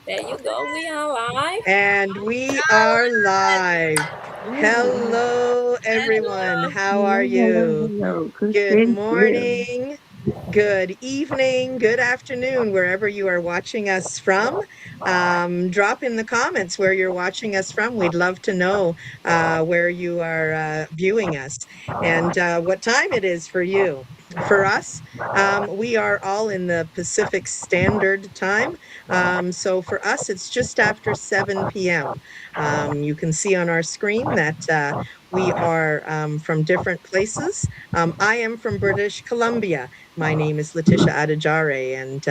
There you go. We are live. And we are live. Ooh. Hello, everyone. Hello. How are Hello, hello, you? hello. Good, Good thank you. morning, good evening, good afternoon, wherever you are watching us from. Drop in the comments where you're watching us from. We'd love to know where you are viewing us and what time it is for you. For us, we are all in the Pacific Standard Time. So for us, it's just after 7 p.m. You can see on our screen that we are from different places. I am from British Columbia. My name is Letitia Adajare, and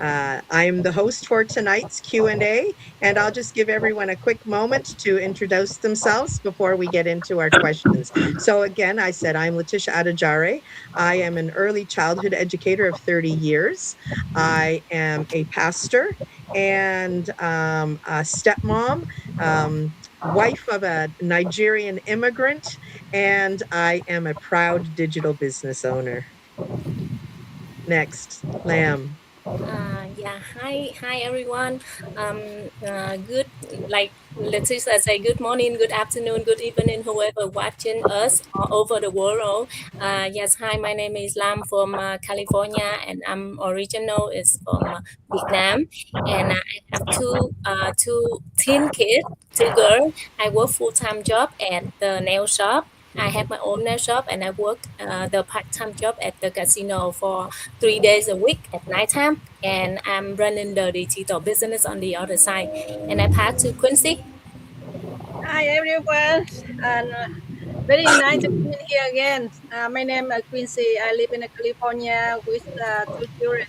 I am the host for tonight's Q&A, and I'll just give everyone a quick moment to introduce themselves before we get into our questions. So again, I said I'm Letitia Adajare. I am an early childhood educator of 30 years. I am a pastor and a stepmom, wife of a Nigerian immigrant, and I am a proud digital business owner. Next, Lam. Yeah. Hi, everyone. Good. Like Leticia say, good morning, good afternoon, good evening, whoever watching us all over the world. Yes. Hi, my name is Lam from California, and I'm original is from Vietnam, and I have two teen kids, two girls. I work full time job at the nail shop. I have my own nail shop, and I work the part time job at the casino for 3 days a week at nighttime, and I'm running the digital business on the other side. And I pass to Quincy. Hi everyone, and very nice to be here again. My name is Quincy. I live in California with two children.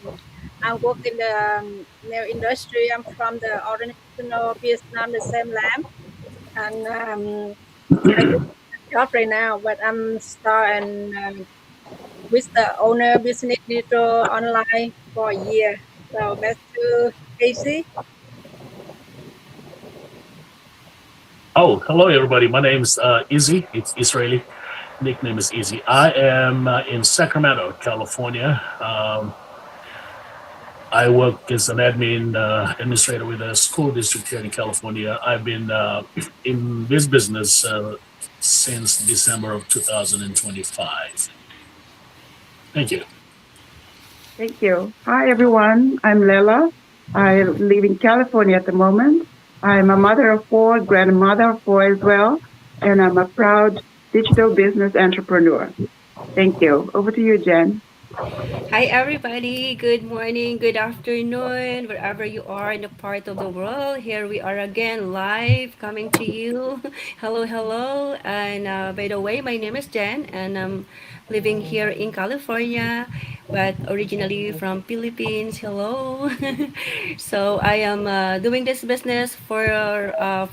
I work in the nail industry. I'm from the original Vietnam, the same land, and I do a job right now. But I'm starting with the owner business digital online for a year. So back to Casey. Oh, hello everybody. My name's Izzy. It's Israeli. Nickname is Izzy. I am in Sacramento, California. I work as an admin administrator with a school district here in California. I've been in this business since December of 2025. Thank you. Thank you. Hi, everyone. I'm Lela. I live in California at the moment. I'm a mother of four, grandmother of four as well, and I'm a proud digital business entrepreneur. Thank you. Over to you, Jen. Hi, everybody. Good morning, good afternoon, wherever you are in the part of the world. Here we are again, live, coming to you. Hello, hello. And by the way, my name is Jen, and I'm living here in California, but originally from Philippines. Hello. So I am doing this business for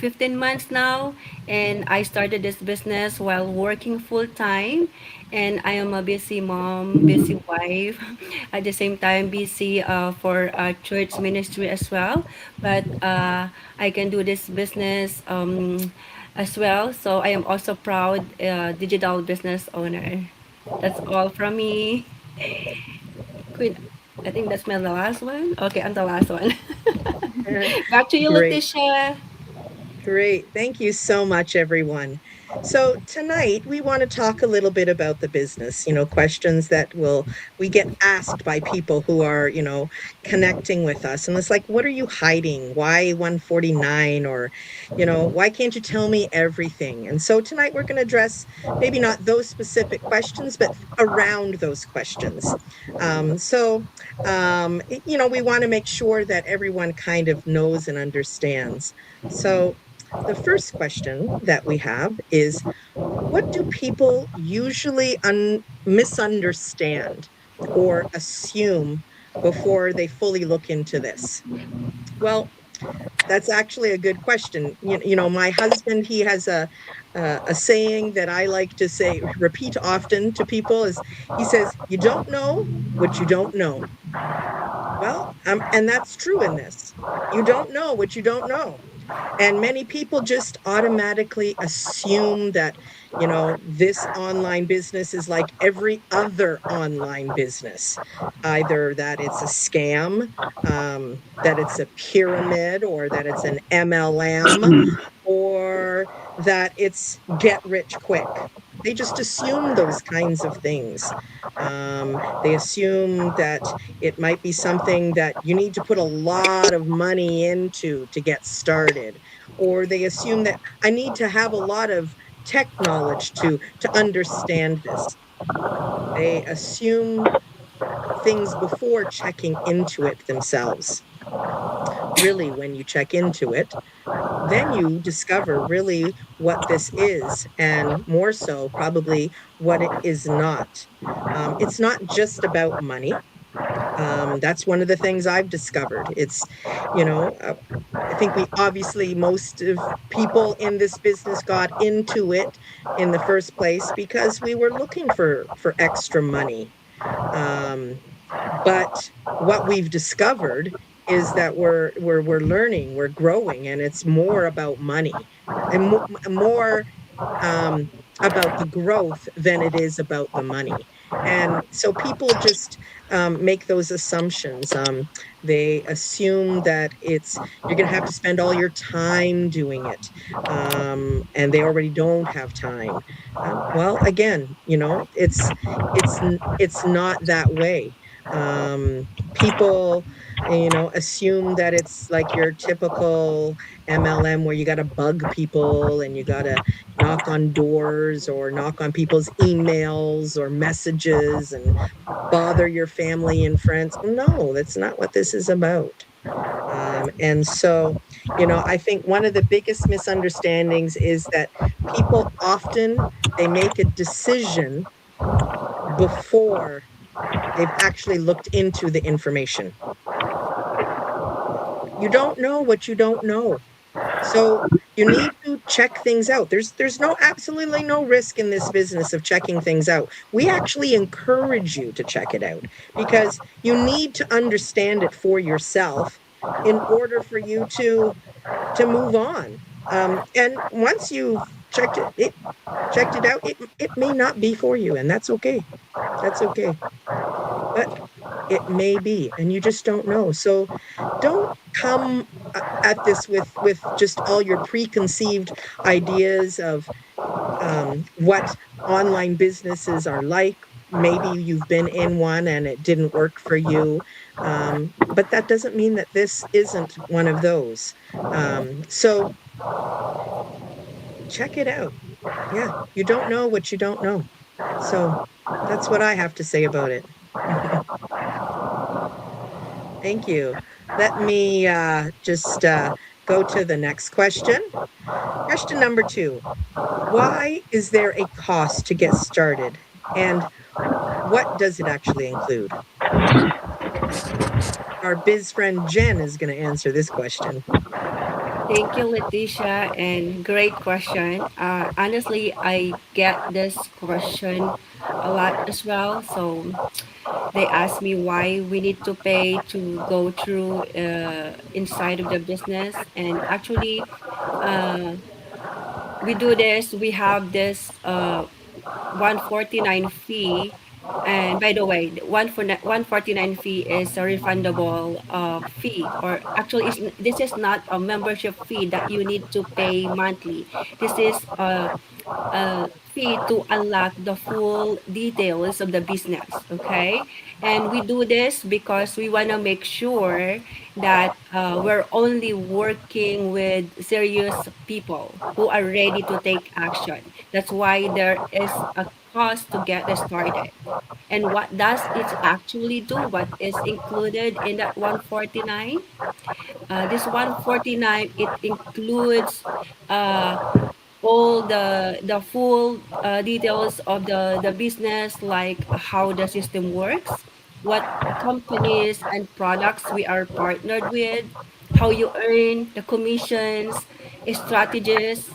15 months now, and I started this business while working full time, and I am a busy mom, busy wife, at the same time busy for church ministry as well. But I can do this business as well. So I am also proud digital business owner. That's all from me. Queen, I think that's my last one. Okay, I'm the last one. Back to you, Great. Letitia. Great. Thank you so much, everyone. So tonight we want to talk a little bit about the business, questions that we get asked by people who are, connecting with us. And it's like, what are you hiding? Why 149? Or, why can't you tell me everything? And so tonight we're going to address maybe not those specific questions, but around those questions. We want to make sure that everyone kind of knows and understands. So the first question that we have is, what do people usually misunderstand or assume before they fully look into this? Well, that's actually a good question. My husband, he has a saying that I like to say, repeat often to people is, he says, you don't know what you don't know. Well, and that's true in this. You don't know what you don't know. And many people just automatically assume that, this online business is like every other online business, either that it's a scam, that it's a pyramid, or that it's an MLM, or that it's get rich quick. They just assume those kinds of things. They assume that it might be something that you need to put a lot of money into to get started, or they assume that I need to have a lot of tech knowledge to understand this. They assume things before checking into it themselves. Really, when you check into it, then you discover really what this is, and more so, probably what it is not. It's not just about money. That's one of the things I've discovered. It's, you know, uh, I think we obviously, most of people in this business got into it in the first place because we were looking for extra money. Um, but what we've discovered is that we're learning, we're growing, and it's more about money, and more um, about the growth than it is about the money. And so people just make those assumptions. They assume that you're going to have to spend all your time doing it, and they already don't have time. Well, again, it's not that way. People, assume that it's like your typical MLM where you got to bug people and you got to knock on doors or knock on people's emails or messages and bother your family and friends. No, that's not what this is about. And so, I think one of the biggest misunderstandings is that people often they make a decision before they've actually looked into the information. You don't know what you don't know. So you need to check things out. There's no absolutely no risk in this business of checking things out. We actually encourage you to check it out because you need to understand it for yourself in order for you to move on. And once you've checked it out, it may not be for you, and that's okay. That's okay. But it may be, and you just don't know. So don't come at this with just all your preconceived ideas of what online businesses are like. Maybe you've been in one and it didn't work for you, but that doesn't mean that this isn't one of those. So check it out. Yeah, you don't know what you don't know. So that's what I have to say about it. Thank you. Let me just go to the next question. Question number 2. Why is there a cost to get started? And what does it actually include? Our biz friend Jen is going to answer this question. Thank you, Leticia, and great question. Honestly, I get this question a lot as well. So they ask me why we need to pay to go through inside of the business, and actually, uh, we do this. We have this 149 fee. And by the way, the 149 fee is a refundable fee, or actually, this is not a membership fee that you need to pay monthly. This is a fee to unlock the full details of the business. Okay, and we do this because we want to make sure that we're only working with serious people who are ready to take action. That's why there is a cost to get this started. And what does it actually do? What is included in that 149? This 149, it includes uh, all the full details of the business, like how the system works, what companies and products we are partnered with, how you earn the commissions, strategies,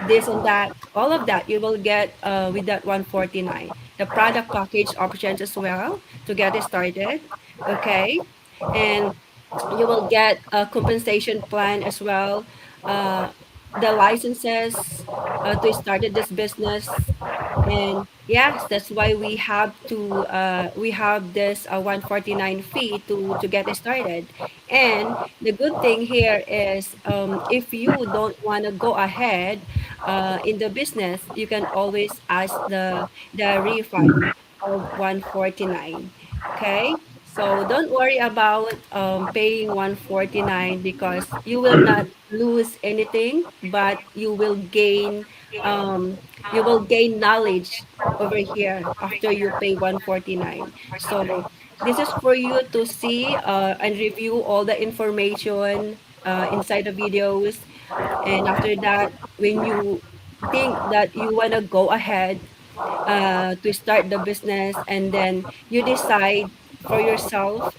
this and that. All of that you will get with that 149. The product package options as well to get it started. Okay. And you will get a compensation plan as well, uh, the licenses to started this business. And yes, that's why we have this 149 fee to get it started. And the good thing here is, if you don't want to go ahead in the business, you can always ask the refund of 149. Okay? So don't worry about paying 149, because you will not lose anything, but um, you will gain knowledge over here after you pay 149. So this is for you to see and review all the information inside the videos. And after that, when you think that you want to go ahead to start the business, and then you decide for yourself,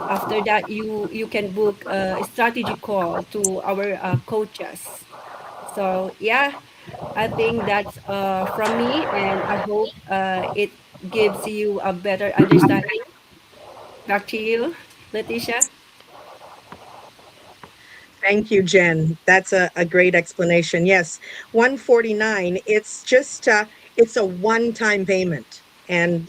after that you can book a strategy call to our coaches. So yeah, I think that's from me, and I hope it gives you a better understanding. Back to you, Letitia. Thank you, Jen. That's a great explanation. Yes, 149, it's just it's a one-time payment. And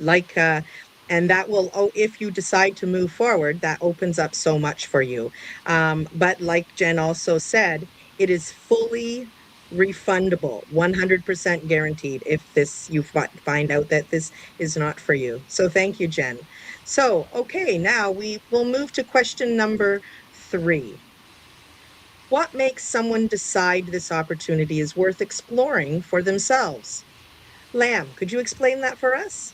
and that will, oh, if you decide to move forward, that opens up so much for you. But like Jen also said, it is fully refundable, 100% guaranteed if you find out that this is not for you. So thank you, Jen. So, okay, now we will move to question number 3. What makes someone decide this opportunity is worth exploring for themselves? Lam, could you explain that for us?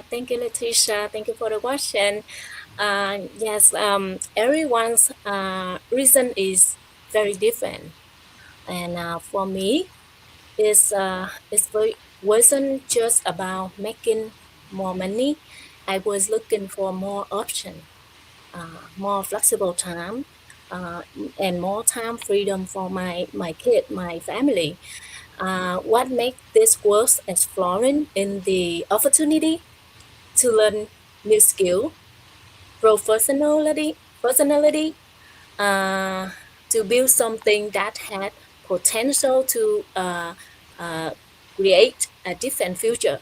Thank you, Letitia. Thank you for the question. Yes, everyone's reason is very different, and for me, wasn't just about making more money. I was looking for more option, more flexible time, uh, and more time freedom for my kid, my family. What makes this worth exploring in the opportunity to learn new skill, personality, uh, to build something that had potential to uh, create a different future.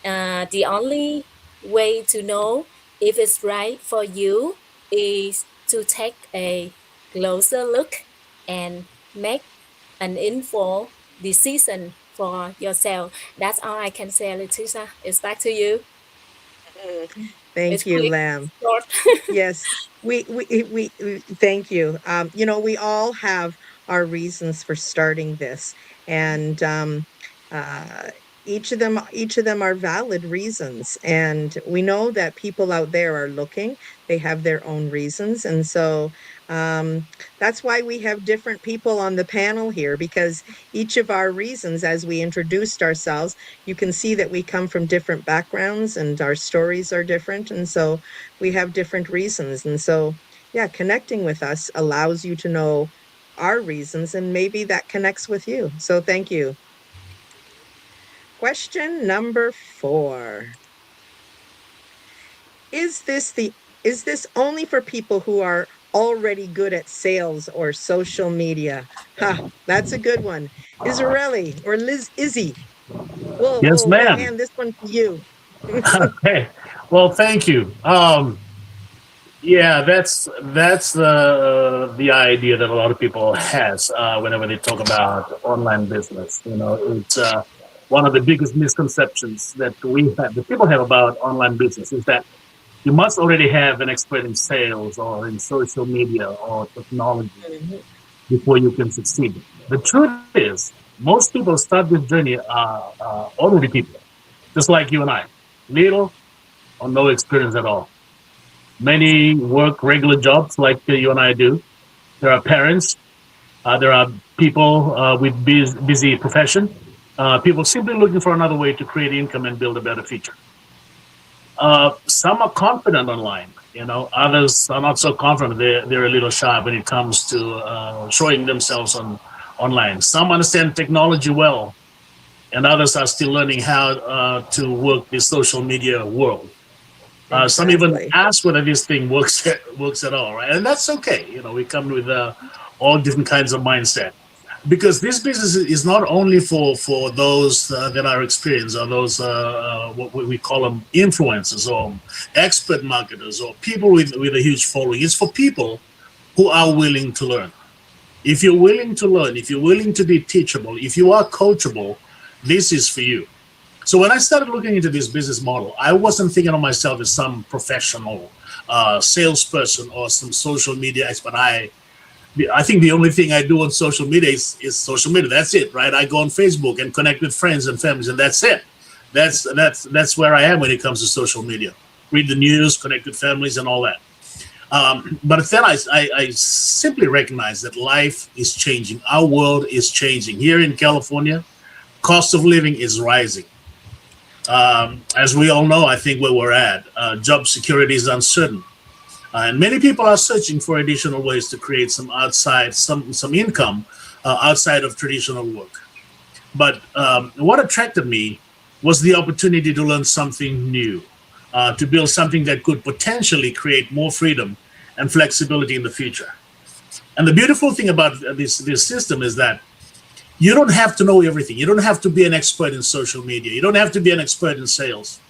The only way to know if it's right for you is to take a closer look and make an info decision for yourself. That's all I can say, Letitia. It's back to you. It's Thank you, quick, Lam. short. Yes, thank you. We all have our reasons for starting this, and uh, each of them are valid reasons. And we know that people out there are looking; they have their own reasons, and so um, that's why we have different people on the panel here, because each of our reasons, as we introduced ourselves, you can see that we come from different backgrounds and our stories are different, and so we have different reasons. And so, yeah, connecting with us allows you to know our reasons, and maybe that connects with you. So thank you. Question number 4. Is this the is this only for people who are already good at sales or social media? Ha, that's a good one. Israeli or Liz Izzy. Yes, We'll ma'am. hand this one to you. Okay. Well, thank you. Yeah, that's the idea that a lot of people has whenever they talk about online business. You know, it's one of the biggest misconceptions that that people have about online business is that you must already have an expert in sales or in social media or technology Mhm. before you can succeed. The truth is, most people start this journey ordinary people, just like you and I, little or no experience at all. Many work regular jobs like you and I do. There are parents. There are people with busy profession. People simply looking for another way to create income and build a better future. Some are confident online. You know, others are not so confident. They're a little shy when it comes to showing themselves online. Some understand technology well, and others are still learning how to work the social media world. Some even Exactly. ask whether this thing works works at all, right? And that's okay. You know, we come with all different kinds of mindset. Because this business is not only for those that are experienced, or those what we call them influencers, or expert marketers, or people with a huge following. It's for people who are willing to learn. If you're willing to learn, if you're willing to be teachable, if you are coachable, this is for you. So when I started looking into this business model, I wasn't thinking of myself as some professional salesperson or some social media expert. I think the only thing I do on social media is social media. That's it, right? I go on Facebook and connect with friends and families, and that's it. That's where I am when it comes to social media. Read the news, connect with families, and all that. But then I simply recognize that life is changing. Our world is changing. Here in California, cost of living is rising. As we all know, I think where we're at, job security is uncertain. And many people are searching for additional ways to create some income outside of traditional work. But what attracted me was the opportunity to learn something new, to build something that could potentially create more freedom and flexibility in the future. And the beautiful thing about this system is that you don't have to know everything. You don't have to be an expert in social media. You don't have to be an expert in sales.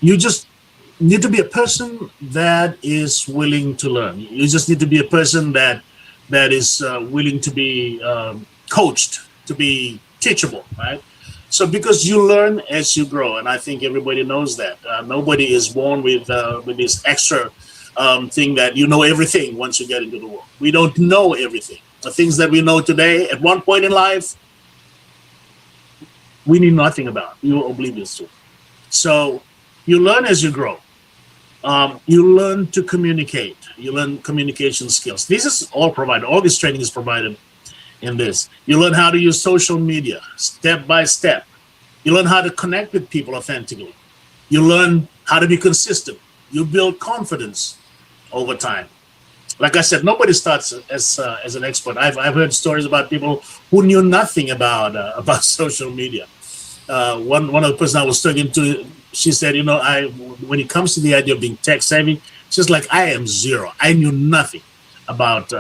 You just need to be a person that is willing to learn. You just need to be a person that is willing to be coached, to be teachable, right? So because you learn as you grow, and I think everybody knows that. Nobody is born with this extra thing that you know everything once you get into the world. We don't know everything. The things that we know today, at one point in life, we knew nothing about. We were oblivious to. So you learn as you grow. You learn to communicate. You learn communication skills. This is all provided. All this training is provided in this. You learn how to use social media step by step. You learn how to connect with people authentically. You learn how to be consistent. You build confidence over time. Like I said, nobody starts as an expert. I've heard stories about people who knew nothing about social media. One of the person I was talking to, she said, when it comes to the idea of being tech savvy, she's like, I am zero. I knew nothing about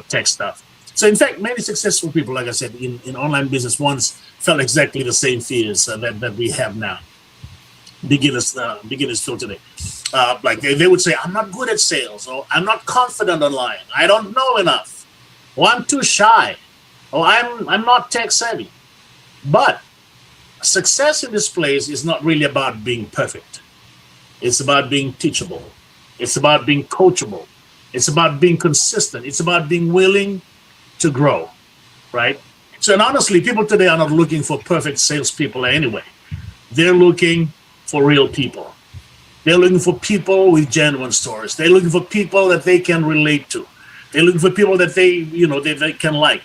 tech stuff. So in fact, many successful people, like I said, in online business once felt exactly the same fears that we have now. Beginners feel today. Like they would say, I'm not good at sales, or I'm not confident online. I don't know enough, or I'm too shy, or I'm not tech savvy. But success in this place is not really about being perfect. It's about being teachable. It's about being coachable. It's about being consistent. It's about being willing to grow, right? So, and honestly, people today are not looking for perfect salespeople anyway. They're looking for real people. They're looking for people with genuine stories. They're looking for people that they can relate to. They're looking for people that they can like.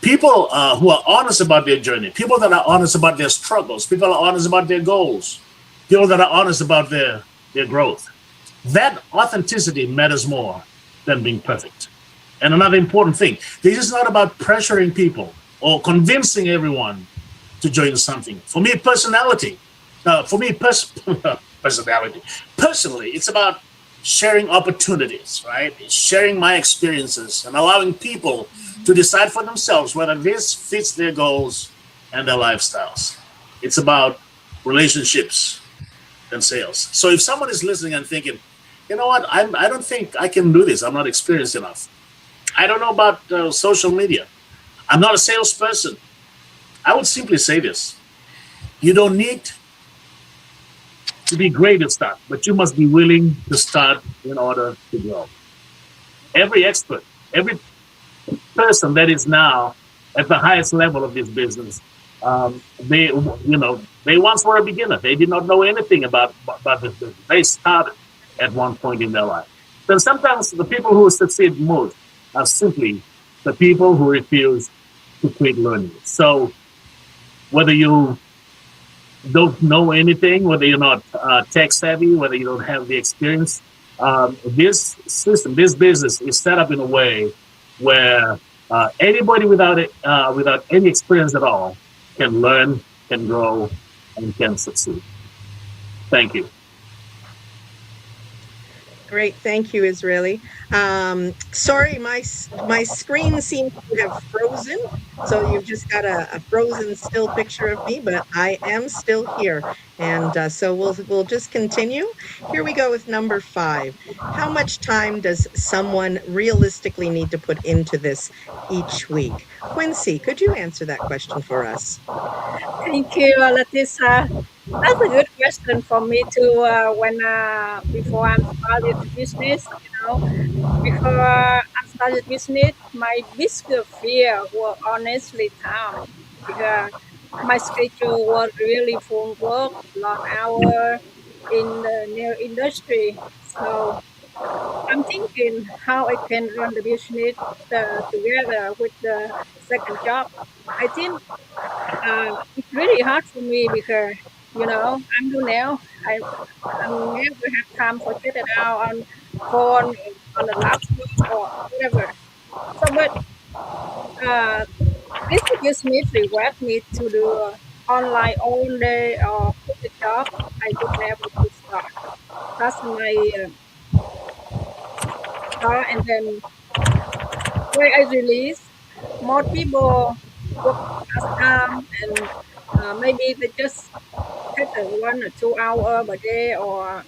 People who are honest about their journey. People that are honest about their struggles. People that are honest about their goals. People that are honest about their growth. That authenticity matters more than being perfect. And another important thing, this is not about pressuring people or convincing everyone to join something. For me, personality, personally, it's about sharing opportunities, right? Sharing my experiences and allowing people to decide for themselves whether this fits their goals and their lifestyles. It's about relationships and sales. So if someone is listening and thinking, you know what, I don't think I can do this. I'm not experienced enough. I don't know about social media. I'm not a salesperson. I would simply say this. You don't need to be great at start, but you must be willing to start in order to grow. Every expert, every person that is now at the highest level of this business, they once were a beginner. They did not know anything about this business. They started at one point in their life. So sometimes the people who succeed most are simply the people who refuse to quit learning. So whether you don't know anything, whether you're not tech savvy, whether you don't have the experience, this system, this business is set up in a way where anybody without any experience at all can learn, can grow, and can succeed. Thank you. Great, thank you, Israeli. Sorry, my screen seems to have frozen, so you've just got a frozen still picture of me, but I am still here, and so we'll just continue. Here we go with number 5. How much time does someone realistically need to put into this each week? Quincy, could you answer that question for us? Thank you, Leticia. That's a good question for me too. When before I started the business, before I started business, my biggest fear was honestly time because my schedule was really full work, long hour in the nail industry. So I'm thinking how I can run the business together with the second job. I think it's really hard for me because I'm new now. I never have time for check it out on phone, on the laptop or whatever. So, but uh, this business requires me to do online all day or quit the job. I would never to start. That's my start, and then where I release, more people work as time, and maybe they just take a 1 or 2 hour per day or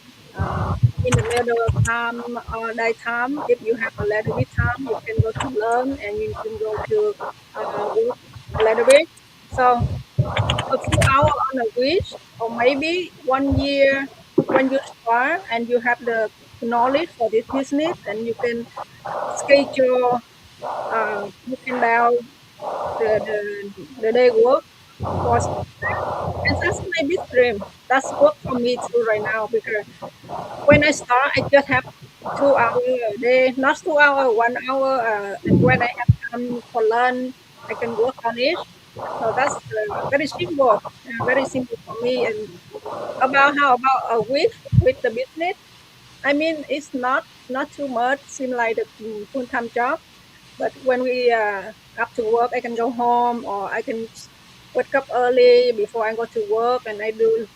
in the middle of time or daytime. If you have a little bit time, you can go to learn and you can go to work a little bit. So a few hours on a week or maybe 1 year when you start and you have the knowledge for this business and you can schedule broken down the day work for and that's my big dream. That's work for me too right now because when I start, I just have 2 hours a day, not 2 hours, 1 hour. And when I have time for lunch, I can work on it. So that's very simple for me. And about how about a week with the business? I mean, it's not too much. Seem like the full time job. But when we up to work, I can go home or I can wake up early before I go to work, and I do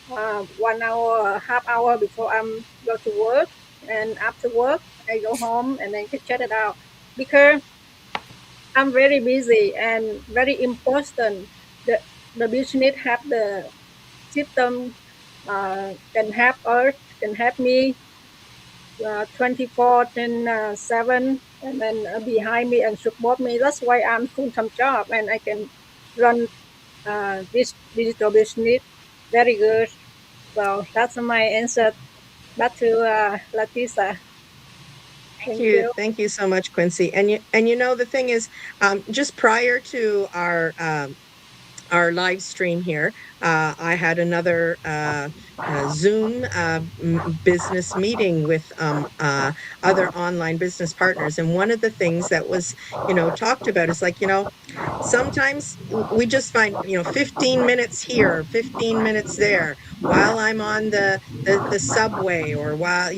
1 hour, half hour before I'm go to work, and after work I go home and then can check it out because I'm very busy and very important. The the business have the system can help us, can help me 24 10 7 and then behind me and support me. That's why I'm full time job and I can run this digital business very good. So that's my answer. Back to Latisa. Thank Thank you. you. Thank you so much, Quincy. And the thing is, just prior to our live stream here, I had another Zoom business meeting with other online business partners. And one of the things that was, talked about is like, sometimes we just find, 15 minutes here, 15 minutes there, while I'm on the subway, or while,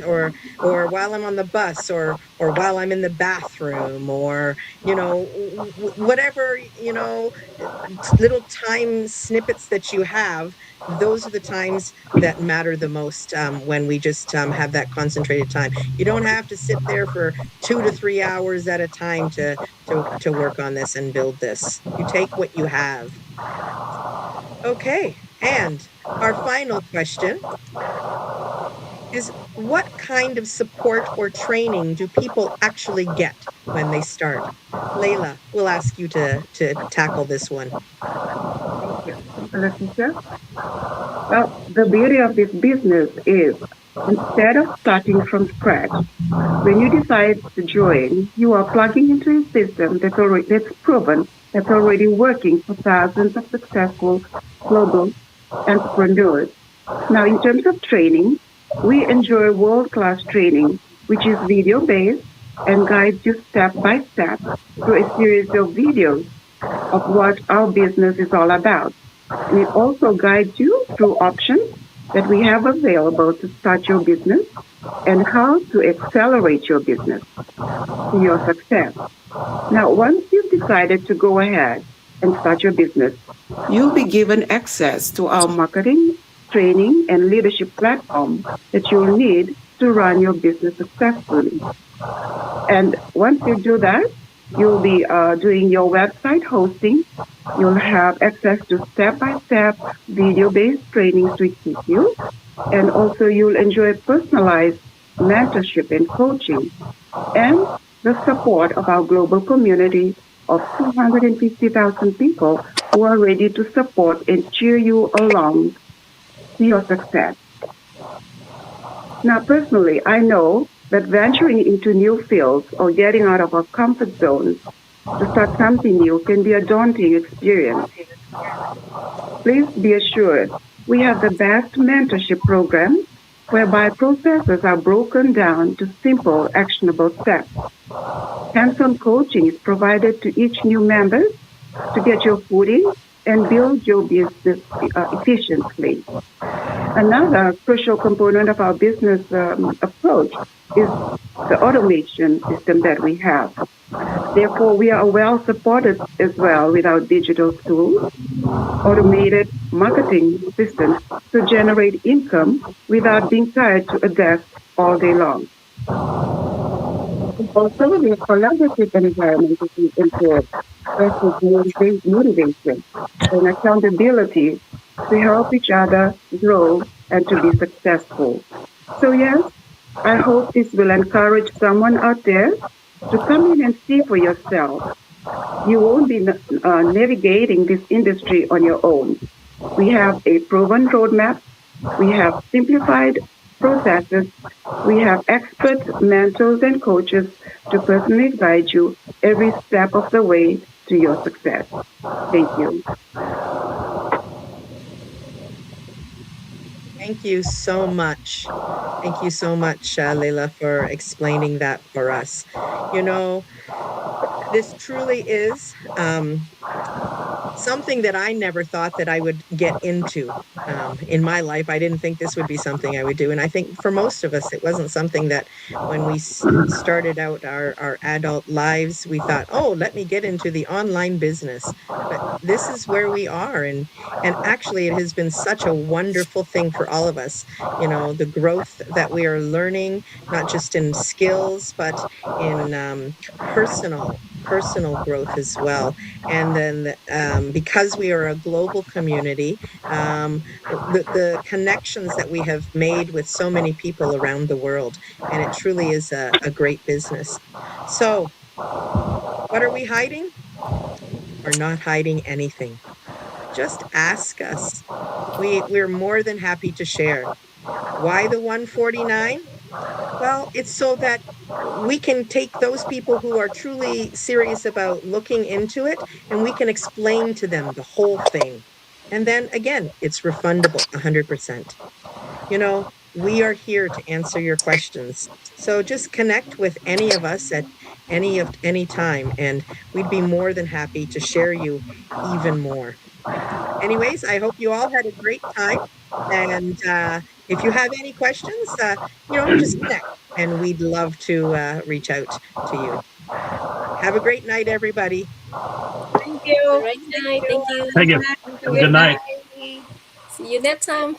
or while I'm on the bus, or while I'm in the bathroom, or, whatever, little time snippets that you have. Those are the times that matter the most, when we just have that concentrated time. You don't have to sit there for 2 to 3 hours at a time to work on this and build this. You take what you have. Okay, and our final question is, what kind of support or training do people actually get when they start? Layla, we'll ask you to tackle this one. Thank you. Thank you, Leticia. Well, the beauty of this business is instead of starting from scratch, when you decide to join, you are plugging into a system that's proven, that's already working for thousands of successful global entrepreneurs. Now, in terms of training, we enjoy world-class training, which is video-based and guides you step by step through a series of videos of what our business is all about. And it also guides you through options that we have available to start your business and how to accelerate your business to your success. Now, once you've decided to go ahead and start your business, you'll be given access to our marketing, training, and leadership platform that you'll need to run your business successfully. And once you do that, you'll be doing your website hosting. You'll have access to step-by-step video-based trainings to equip you. And also you'll enjoy personalized mentorship and coaching and the support of our global community of 250,000 people who are ready to support and cheer you along to your success. Now, personally, I know that venturing into new fields or getting out of our comfort zones to start something new can be a daunting experience. Please be assured we have the best mentorship program whereby processes are broken down to simple, actionable steps. Hands-on coaching is provided to each new member to get your footing and build your business efficiently. Another crucial component of our business approach is the automation system that we have. Therefore, we are well supported as well with our digital tools, automated marketing systems to generate income without being tied to a desk all day long. Also, the collaborative environment is important, versus motivation and accountability to help each other grow and to be successful. So, yes, I hope this will encourage someone out there to come in and see for yourself. You won't be navigating this industry on your own. We have a proven roadmap. We have simplified processes. We have expert mentors and coaches to personally guide you every step of the way to your success. Thank you. Thank you so much. Thank you so much, Leila, for explaining that for us. You know, this truly is something that I never thought that I would get into in my life. I didn't think this would be something I would do. And I think for most of us, it wasn't something that when we started out our adult lives, we thought, oh, let me get into the online business. But this is where we are. And actually, it has been such a wonderful thing for all of us. You know, the growth that we are learning, not just in skills, but in personal growth as well. And then because we are a global community, the connections that we have made with so many people around the world, and it truly is a great business. So what are we hiding? We're not hiding anything. Just ask us. We're more than happy to share. Why the 149? Well, it's so that we can take those people who are truly serious about looking into it and we can explain to them the whole thing. And then again, it's refundable 100%. You know, we are here to answer your questions. So just connect with any of us at any time and we'd be more than happy to share you even more. Anyways, I hope you all had a great time. And if you have any questions, just connect and we'd love to reach out to you. Have a great night, everybody. Thank Have a you. great Thank night. you. Thank you. Thank you. Thank Have a good night. you. Bye. See you next time.